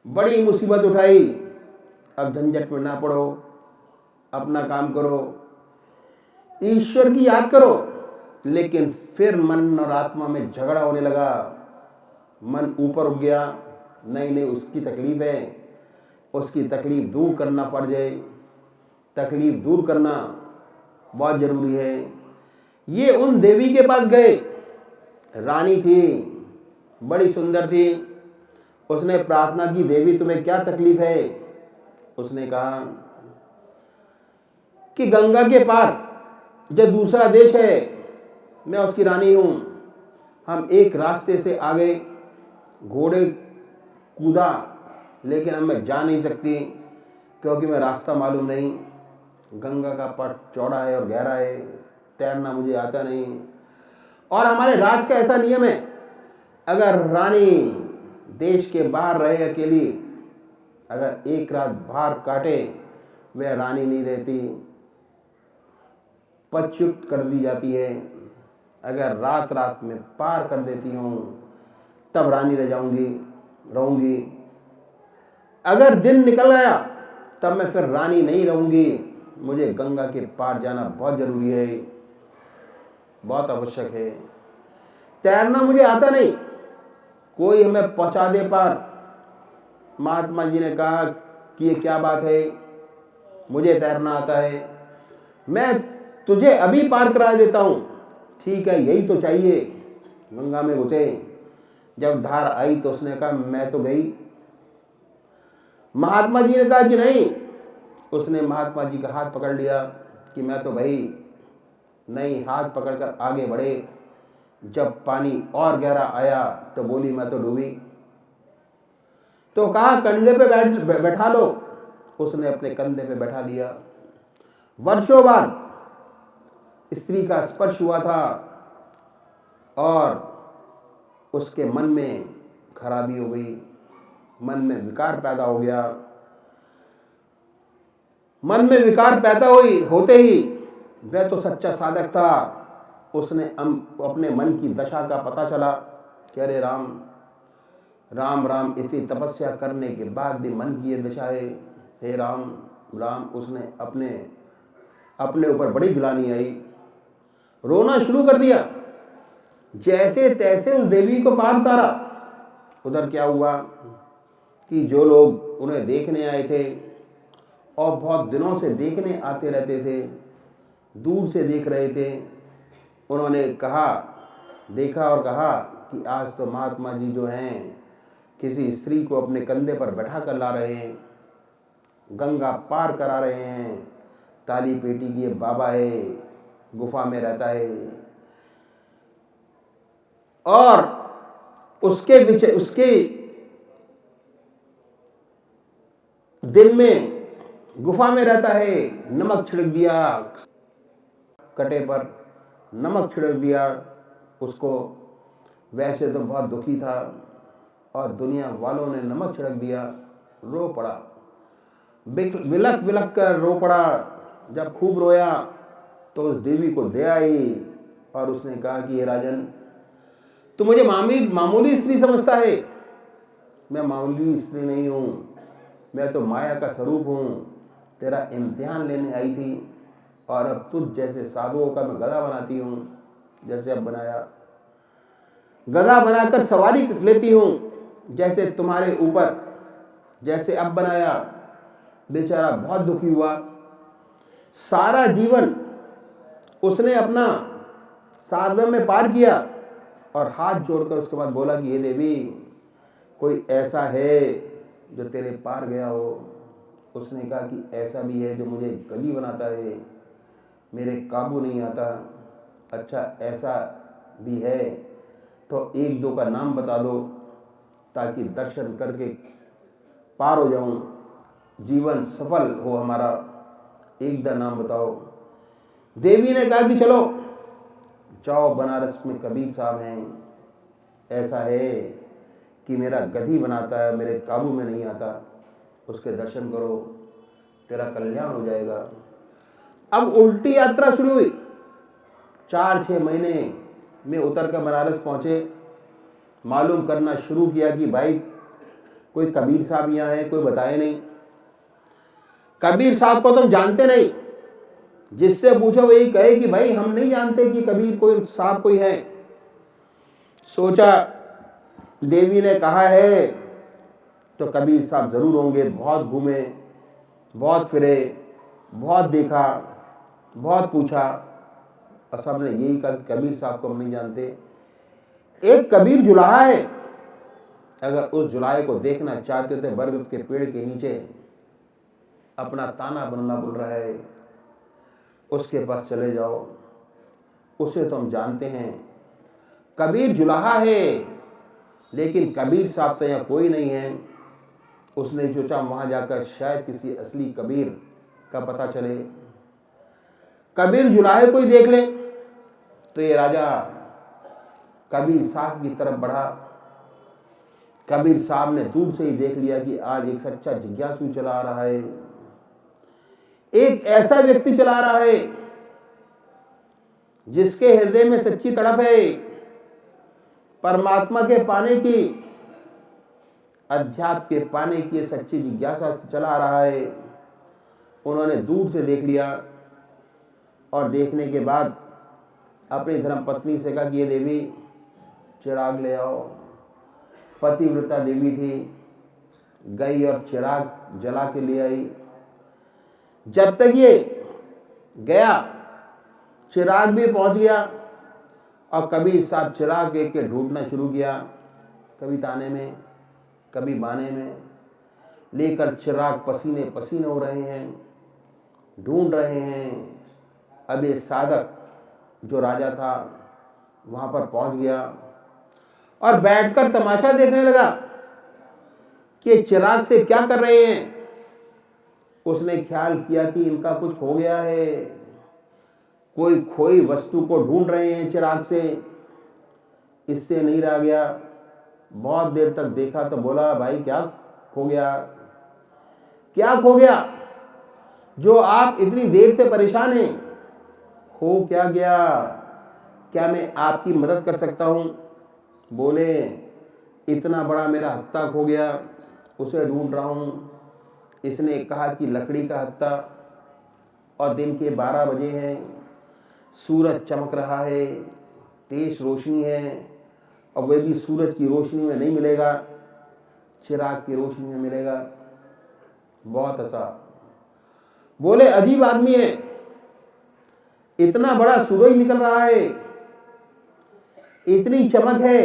बड़ी मुसीबत उठाई, अब झंझट में ना पड़ो, अपना काम करो, ईश्वर की याद करो। लेकिन फिर मन और आत्मा में झगड़ा होने लगा, मन ऊपर उठ गया, नहीं नहीं उसकी तकलीफ है, उसकी तकलीफ दूर करना फर्ज है, तकलीफ दूर करना बहुत ज़रूरी है। ये उन देवी के पास गए, रानी थी, बड़ी सुंदर थी। उसने प्रार्थना की, देवी तुम्हें क्या तकलीफ है? उसने कहा कि गंगा के पार जो दूसरा देश है, मैं उसकी रानी हूँ, हम एक रास्ते से आ गए, घोड़े कूदा, लेकिन अब मैं जा नहीं सकती क्योंकि मैं रास्ता मालूम नहीं, गंगा का पट चौड़ा है और गहरा है, तैरना मुझे आता नहीं। और हमारे राज का ऐसा नियम है, अगर रानी देश के बाहर रहे अकेली, अगर एक रात बाहर काटे, वह रानी नहीं रहती, पदच्युत कर दी जाती है। अगर रात रात में पार कर देती हूँ तब रानी रह जाऊंगी, रहूंगी। अगर दिन निकल गया तब मैं फिर रानी नहीं रहूंगी। मुझे गंगा के पार जाना बहुत ज़रूरी है, बहुत आवश्यक है। तैरना मुझे आता नहीं, कोई हमें पहुंचा दे पार। महात्मा जी ने कहा कि ये क्या बात है, मुझे तैरना आता है, मैं तुझे अभी पार करा देता हूँ। ठीक है, यही तो चाहिए। गंगा में घुसे, जब धार आई तो उसने कहा मैं तो गई। महात्मा जी ने कहा कि नहीं। उसने महात्मा जी का हाथ पकड़ लिया कि मैं तो भाई नहीं, हाथ पकड़कर आगे बढ़े। जब पानी और गहरा आया तो बोली मैं तो डूबी। तो कहा कंधे पे बैठा लो। उसने अपने कंधे पे बैठा लिया। वर्षों बाद स्त्री का स्पर्श हुआ था और उसके मन में खराबी हो गई, मन में विकार पैदा हो गया। मन में विकार पैदा होते ही वह तो सच्चा साधक था। उसने अपने मन की दशा का पता चला कि अरे राम राम राम, इतनी तपस्या करने के बाद भी मन की ये दशा है, हे राम राम। उसने अपने ऊपर बड़ी गिलानी आई, रोना शुरू कर दिया। जैसे तैसे उस देवी को पार उतारा। उधर क्या हुआ कि जो लोग उन्हें देखने आए थे और बहुत दिनों से देखने आते रहते थे, दूर से देख रहे थे, उन्होंने देखा और कहा कि आज तो महात्मा जी जो हैं किसी स्त्री को अपने कंधे पर बैठा कर ला रहे हैं, गंगा पार करा रहे हैं। ताली पेटी की बाबा है, गुफा में रहता है और उसके दिल में गुफा में रहता है। नमक छिड़क दिया, कटे पर नमक छिड़क दिया उसको। वैसे तो बहुत दुखी था और दुनिया वालों ने नमक छिड़क दिया, रो पड़ा, बिलक बिलक कर रो पड़ा। जब खूब रोया तो उस देवी को दया आई और उसने कहा कि ये राजन, तू मुझे मामूली स्त्री समझता है, मैं मामूली स्त्री नहीं हूँ, मैं तो माया का स्वरूप हूँ। तेरा इम्तिहान लेने आई थी और अब तुझ जैसे साधुओं का मैं गधा बनाती हूँ, जैसे अब बनाया। गधा बनाकर सवारी लेती हूँ जैसे तुम्हारे ऊपर, जैसे अब बनाया। बेचारा बहुत दुखी हुआ। सारा जीवन उसने अपना साधना में पार किया और हाथ जोड़कर उसके बाद बोला कि ये देवी, कोई ऐसा है जो तेरे पार गया हो? उसने कहा कि ऐसा भी है जो मुझे गधी बनाता है, मेरे काबू नहीं आता। अच्छा, ऐसा भी है तो एक दो का नाम बता दो ताकि दर्शन करके पार हो जाऊं, जीवन सफल हो हमारा। एक दा नाम बताओ। देवी ने कहा कि चलो जाओ, बनारस में कबीर साहब हैं, ऐसा है कि मेरा गधी बनाता है, मेरे काबू में नहीं आता, उसके दर्शन करो, तेरा कल्याण हो जाएगा। अब उल्टी यात्रा शुरू हुई। 4-6 महीने में उतर कर बनारस पहुँचे। मालूम करना शुरू किया कि भाई कोई कबीर साहब यहाँ है, कोई बताए नहीं। कबीर साहब को तुम जानते नहीं, जिससे पूछो वही कहे कि भाई हम नहीं जानते कि कबीर कोई साहब कोई है। सोचा देवी ने कहा है तो कबीर साहब जरूर होंगे। बहुत घूमे, बहुत फिरे, बहुत देखा, बहुत पूछा, और सब ने यही कहा कबीर साहब को हम नहीं जानते। एक कबीर जुलाहा है, अगर उस जुलाहे को देखना चाहते थे बरगद के पेड़ के नीचे अपना ताना बनना बोल रहा है, उसके पास चले जाओ, उसे तो हम जानते हैं। कबीर जुलाहा है, लेकिन कबीर साहब तो यहाँ कोई नहीं है। उसने सोचा वहाँ जाकर शायद किसी असली कबीर का पता चले, कबीर जुलाहे कोई देख ले। तो ये राजा कबीर साहब की तरफ बढ़ा। कबीर साहब ने दूर से ही देख लिया कि आज एक सच्चा जिज्ञासु चला आ रहा है, एक ऐसा व्यक्ति चला आ रहा है जिसके हृदय में सच्ची तड़प है परमात्मा के पाने की, अध्यात्म के पाने की सच्ची जिज्ञासा से चला आ रहा है। उन्होंने दूर से देख लिया और देखने के बाद अपनी धर्मपत्नी से कहा कि ये देवी चिराग ले आओ। पतिव्रता देवी थी, गई और चिराग जला के ले आई। जब तक ये गया चिराग भी पहुंच गया और कबीर साहब चिराग देख के ढूंढना शुरू किया, कभी ताने में कभी बाने में, लेकर चिराग पसीने पसीने हो रहे हैं, ढूंढ रहे हैं। अब ये साधक जो राजा था वहाँ पर पहुँच गया और बैठकर तमाशा देखने लगा कि चिराग से क्या कर रहे हैं। उसने ख्याल किया कि इनका कुछ हो गया है, कोई खोई वस्तु को ढूंढ रहे हैं चिराग से, इससे नहीं रह गया। बहुत देर तक देखा तो बोला भाई क्या खो गया, क्या खो गया जो आप इतनी देर से परेशान हैं? खो क्या गया? क्या मैं आपकी मदद कर सकता हूँ? बोले इतना बड़ा मेरा हत्था खो गया, उसे ढूंढ रहा हूँ। इसने कहा कि लकड़ी का हत्था, और दिन के 12 बजे हैं, सूरज चमक रहा है, तेज रोशनी है, और वह भी सूरज की रोशनी में नहीं मिलेगा, चिराग की रोशनी में मिलेगा। बहुत अच्छा। बोले अजीब आदमी है, इतना बड़ा सूरज निकल रहा है, इतनी चमक है,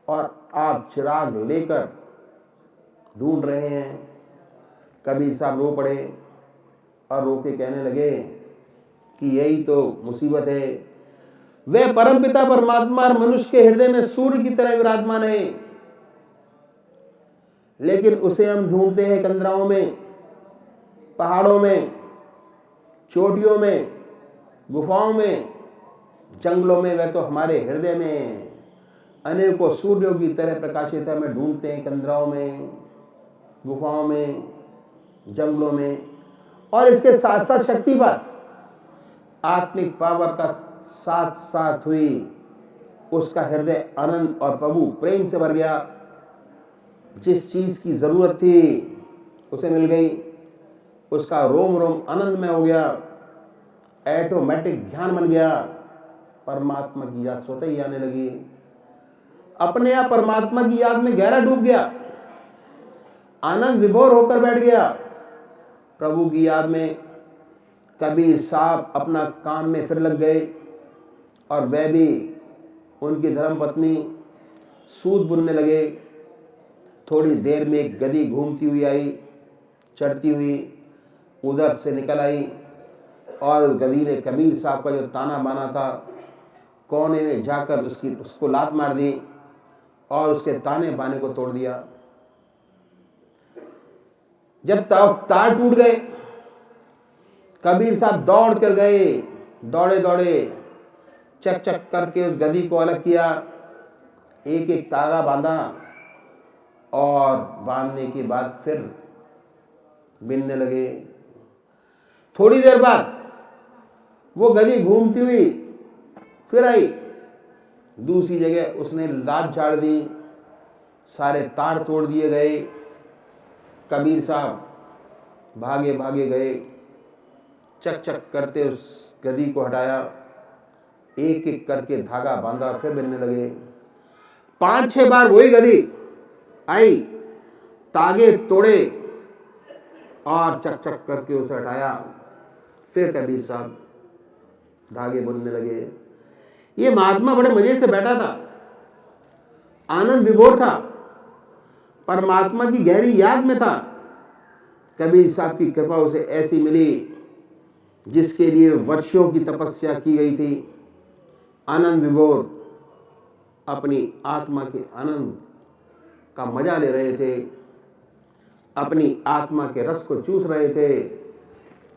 और आप चिराग लेकर ढूंढ रहे हैं। कबीर साहब रो पड़े और रो के कहने लगे कि यही तो मुसीबत है। वह परमपिता परमात्मा और मनुष्य के हृदय में सूर्य की तरह विराजमान है, लेकिन उसे हम ढूंढते हैं कंदराओं में, पहाड़ों में, चोटियों में, गुफाओं में, जंगलों में। वह तो हमारे हृदय में अनेकों सूर्यों की तरह प्रकाशित है। हमें ढूंढते हैं कंदराओं में, गुफाओं में, जंगलों में। और इसके साथ साथ शक्तिपात, आत्मिक पावर का साथ साथ हुई, उसका हृदय आनंद और प्रभु प्रेम से भर गया। जिस चीज की जरूरत थी उसे मिल गई, उसका रोम रोम आनंद में हो गया, ऑटोमेटिक ध्यान बन गया, परमात्मा की याद स्वतः ही आने लगी। अपने आप परमात्मा की याद में गहरा डूब गया, आनंद विभोर होकर बैठ गया प्रभु की याद में। कबीर साहब अपना काम में फिर लग गए, और वह भी उनकी धर्मपत्नी सूत बुनने लगे। थोड़ी देर में एक गधी घूमती हुई आई, चढ़ती हुई उधर से निकल आई, और उस गधी ने कबीर साहब का जो ताना बाना था कोने में जाकर उसको लात मार दी और उसके ताने बाने को तोड़ दिया। जब तार टूट गए, कबीर साहब दौड़ कर गए, दौड़े दौड़े चक चक करके उस गधी को अलग किया, एक एक तागा बांधा, और बांधने के बाद फिर बिनने लगे। थोड़ी देर बाद वो गधी घूमती हुई फिर आई, दूसरी जगह उसने लात झाड़ दी, सारे तार तोड़ दिए गए। कबीर साहब भागे भागे गए, चक चक करते उस गधी को हटाया, एक एक करके धागा बांधा, फिर बनने लगे। 5-6 बार वही गधी आई, तागे तोड़े और चक चक करके उसे हटाया, फिर कबीर साहब धागे बुनने लगे। ये महात्मा बड़े मजे से बैठा था, आनंद विभोर था, परमात्मा की गहरी याद में था। कबीर साहब की कृपा उसे ऐसी मिली जिसके लिए वर्षों की तपस्या की गई थी। आनंद विभोर अपनी आत्मा के आनंद का मजा ले रहे थे, अपनी आत्मा के रस को चूस रहे थे।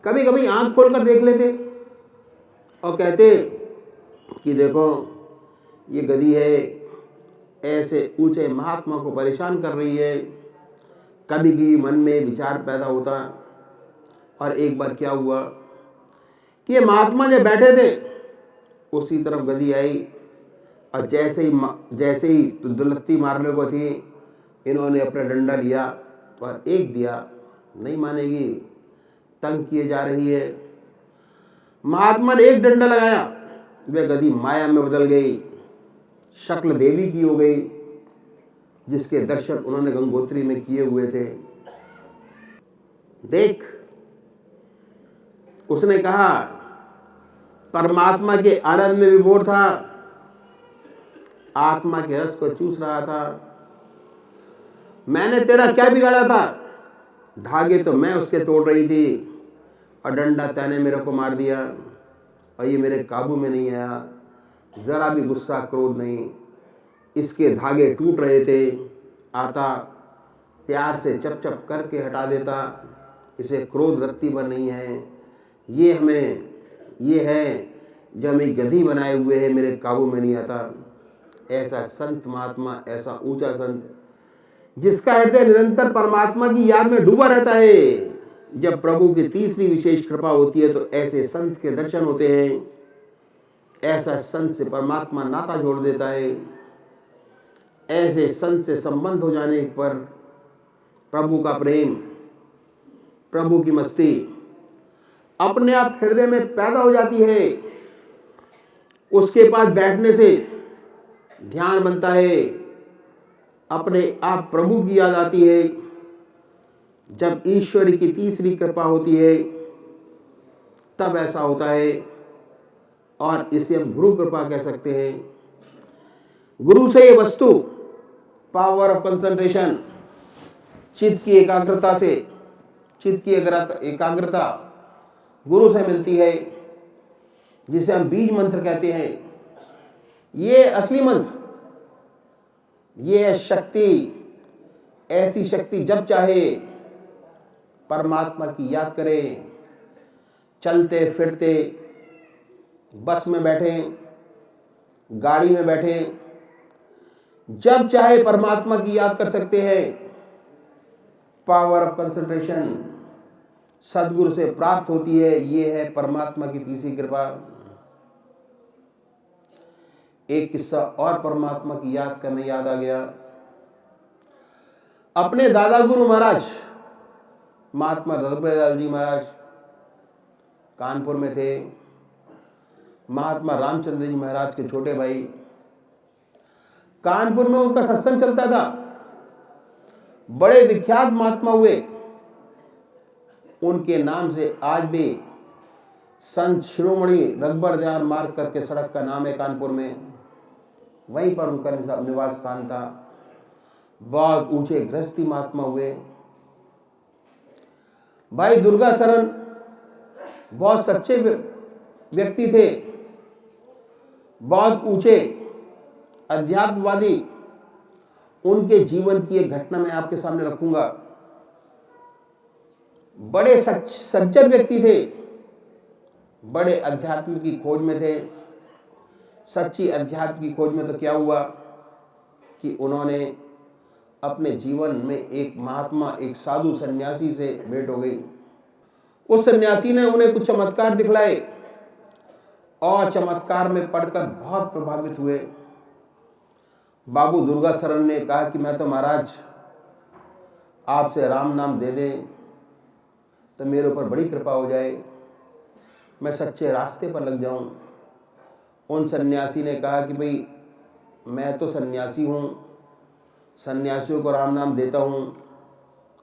कभी कभी आंख खोलकर देख लेते और कहते कि देखो ये गधी है, ऐसे ऊंचे महात्मा को परेशान कर रही है। कभी कभी मन में विचार पैदा होता। और एक बार क्या हुआ कि ये महात्मा जब बैठे थे उसी तरफ गधी आई और जैसे ही दुलत्ती मारने को थी, इन्होंने अपना डंडा लिया और एक दिया। नहीं मानेगी, तंग किए जा रही है। महात्मा ने एक डंडा लगाया, वह गधी माया में बदल गई, शक्ल देवी की हो गई, जिसके दर्शन उन्होंने गंगोत्री में किए हुए थे। देख, उसने कहा परमात्मा के आनंद में विभोर था, आत्मा के रस को चूस रहा था। मैंने तेरा क्या बिगाड़ा था? धागे तो मैं उसके तोड़ रही थी और डंडा तैने मेरे को मार दिया और ये मेरे काबू में नहीं आया। जरा भी गुस्सा क्रोध नहीं, इसके धागे टूट रहे थे। आता प्यार से चप चप करके हटा देता, इसे क्रोध रत्ती पर नहीं है। ये है जो हमें गधी बनाए हुए है, मेरे काबू में नहीं आता। ऐसा संत महात्मा, ऐसा ऊंचा संत जिसका हृदय निरंतर परमात्मा की याद में डूबा रहता है। जब प्रभु की तीसरी विशेष कृपा होती है तो ऐसे संत के दर्शन होते हैं। ऐसा संत से परमात्मा नाता जोड़ देता है। ऐसे संत से संबंध हो जाने पर प्रभु का प्रेम, प्रभु की मस्ती अपने आप हृदय में पैदा हो जाती है। उसके पास बैठने से ध्यान बनता है, अपने आप प्रभु की याद आती है। जब ईश्वर की तीसरी कृपा होती है तब ऐसा होता है, और इसे हम गुरु कृपा कह सकते हैं। गुरु से ये वस्तु, पावर ऑफ कंसंट्रेशन, चित्त की एकाग्रता से, चित्त की एकाग्रता गुरु से मिलती है, जिसे हम बीज मंत्र कहते हैं। ये असली मंत्र, ये है शक्ति। ऐसी शक्ति जब चाहे परमात्मा की याद करें, चलते फिरते, बस में बैठे, गाड़ी में बैठे, जब चाहे परमात्मा की याद कर सकते हैं। पावर ऑफ कंसंट्रेशन सदगुरु से प्राप्त होती है। ये है परमात्मा की तीसरी कृपा। एक किस्सा और परमात्मा की याद का मैं याद आ गया। अपने दादा गुरु महाराज महात्मा रघुबरदास जी महाराज कानपुर में थे। महात्मा रामचंद्र जी महाराज के छोटे भाई, कानपुर में उनका सत्संग चलता था। बड़े विख्यात महात्मा हुए। उनके नाम से आज भी संत शिरोमणि रघुबरदास मार्ग करके सड़क का नाम है कानपुर में। वहीं पर उनका निवास स्थान था। बहुत ऊंचे गृहस्थी महात्मा हुए। भाई दुर्गा शरण बहुत सच्चे व्यक्ति थे, बहुत ऊंचे अध्यात्मवादी। उनके जीवन की एक घटना मैं आपके सामने रखूंगा। बड़े सज्जन व्यक्ति थे, बड़े अध्यात्म की खोज में थे। सच्ची अध्यात्म की खोज में तो क्या हुआ कि उन्होंने अपने जीवन में एक महात्मा, एक साधु सन्यासी से भेंट हो गई। उस सन्यासी ने उन्हें कुछ चमत्कार दिखलाए और चमत्कार में पढ़कर बहुत प्रभावित हुए। बाबू दुर्गा शरण ने कहा कि मैं तो महाराज आपसे राम नाम दे दें तो मेरे ऊपर बड़ी कृपा हो जाए, मैं सच्चे रास्ते पर लग जाऊं। उन सन्यासी ने कहा कि भाई मैं तो सन्यासी हूँ, सन्यासियों को राम नाम देता हूँ,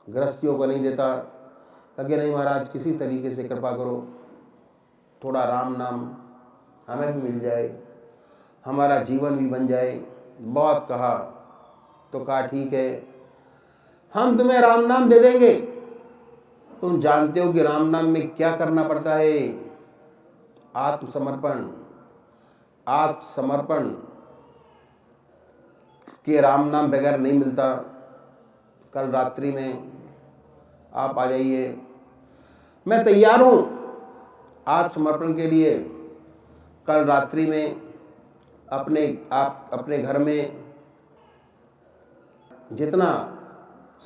गृहस्थियों को नहीं देता। कहा कि नहीं महाराज, किसी तरीके से कृपा करो, थोड़ा राम नाम हमें भी मिल जाए, हमारा जीवन भी बन जाए। बहुत कहा तो कहा ठीक है, हम तुम्हें राम नाम दे देंगे। तुम जानते हो कि राम नाम में क्या करना पड़ता है? आत्मसमर्पण। आत्मसमर्पण के राम नाम बगैर नहीं मिलता। कल रात्रि में आप आ जाइए, मैं तैयार हूँ आत्मसमर्पण के लिए। कल रात्रि में आप अपने घर में जितना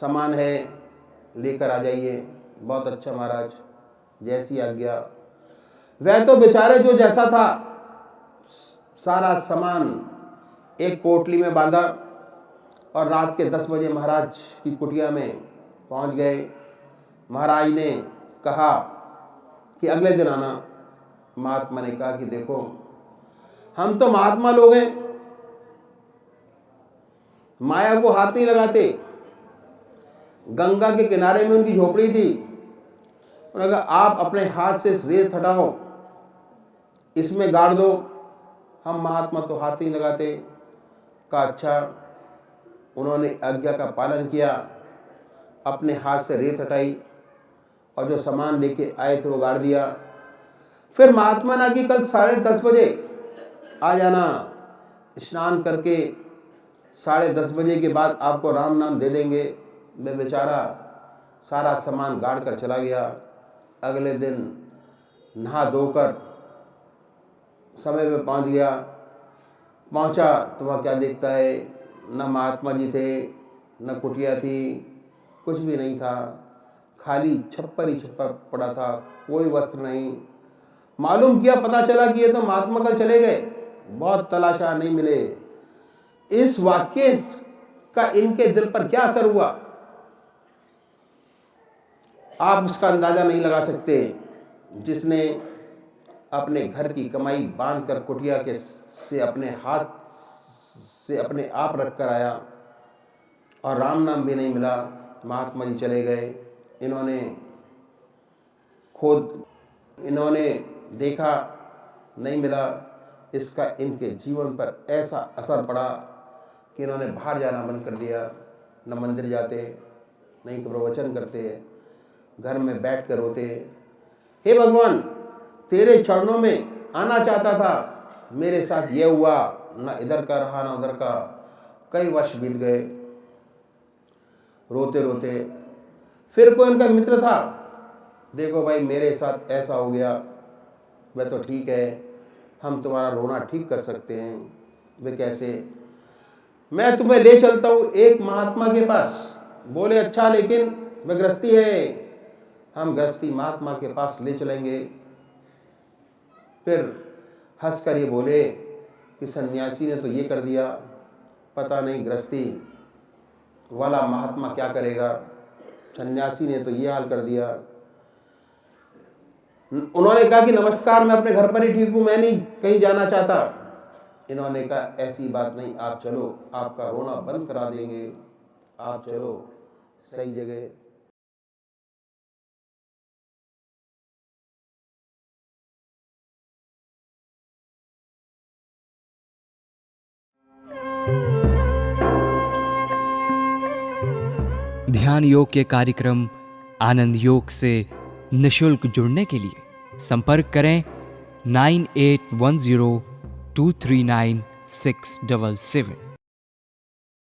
सामान है लेकर आ जाइए। बहुत अच्छा महाराज, जैसी आज्ञा। वह तो बेचारे जो जैसा था सारा सामान एक पोटली में बांधा और रात के 10 बजे महाराज की कुटिया में पहुंच गए। महाराज ने कहा कि अगले दिन आना। महात्मा ने कहा कि देखो, हम तो महात्मा लोग हैं, माया को हाथ नहीं लगाते। गंगा के किनारे में उनकी झोपड़ी थी। उन्होंने कहा आप अपने हाथ से रेत हटाओ, इसमें गाड़ दो, हम महात्मा तो हाथ नहीं लगाते। कहा अच्छा। उन्होंने आज्ञा का पालन किया, अपने हाथ से रेत हटाई और जो सामान लेके आए थे वो गाड़ दिया। फिर महात्मा ने कि कल 10:30 बजे आ जाना, स्नान करके 10:30 बजे के बाद आपको राम नाम दे देंगे। मैं बेचारा सारा सामान गाड़ कर चला गया। अगले दिन नहा धोकर समय पे पहुंच गया। पहुंचा तो वह क्या देखता है, न महात्मा जी थे, न कुटिया थी, कुछ भी नहीं था। खाली छप्पर ही छप्पर पड़ा था, कोई वस्त्र नहीं। मालूम किया, पता चला कि ये तो महात्मा कल चले गए। बहुत तलाशा, नहीं मिले। इस वाक्य का इनके दिल पर क्या असर हुआ आप उसका अंदाजा नहीं लगा सकते। जिसने अपने घर की कमाई बांध कर कुटिया के से अपने हाथ से अपने आप रख कर आया और राम नाम भी नहीं मिला, महात्मा जी चले गए। इन्होंने देखा, नहीं मिला। इसका इनके जीवन पर ऐसा असर पड़ा कि इन्होंने बाहर जाना बंद कर दिया। न मंदिर जाते, नहीं तो प्रवचन करते, घर में बैठ कर रोते। हे भगवान, तेरे चरणों में आना चाहता था, मेरे साथ ये हुआ, न इधर का रहा न उधर का। कई वर्ष बीत गए रोते रोते। फिर कोई उनका मित्र था, देखो भाई मेरे साथ ऐसा हो गया। वह तो ठीक है, हम तुम्हारा रोना ठीक कर सकते हैं। वे कैसे? मैं तुम्हें ले चलता हूँ एक महात्मा के पास। बोले अच्छा, लेकिन वह गृहस्थी है। हम गृहस्थी महात्मा के पास ले चलेंगे। फिर हंसकर ये बोले कि सन्यासी ने तो ये कर दिया, पता नहीं गृहस्थी वाला महात्मा क्या करेगा। सन्यासी ने तो ये हाल कर दिया। उन्होंने कहा कि नमस्कार, मैं अपने घर पर ही ठीक हूँ, मैं नहीं कहीं जाना चाहता। इन्होंने कहा ऐसी बात नहीं, आप चलो, आपका रोना बंद करा देंगे, आप चलो सही जगह। ध्यान योग के कार्यक्रम आनंद योग से निशुल्क जुड़ने के लिए संपर्क करें 9810239677।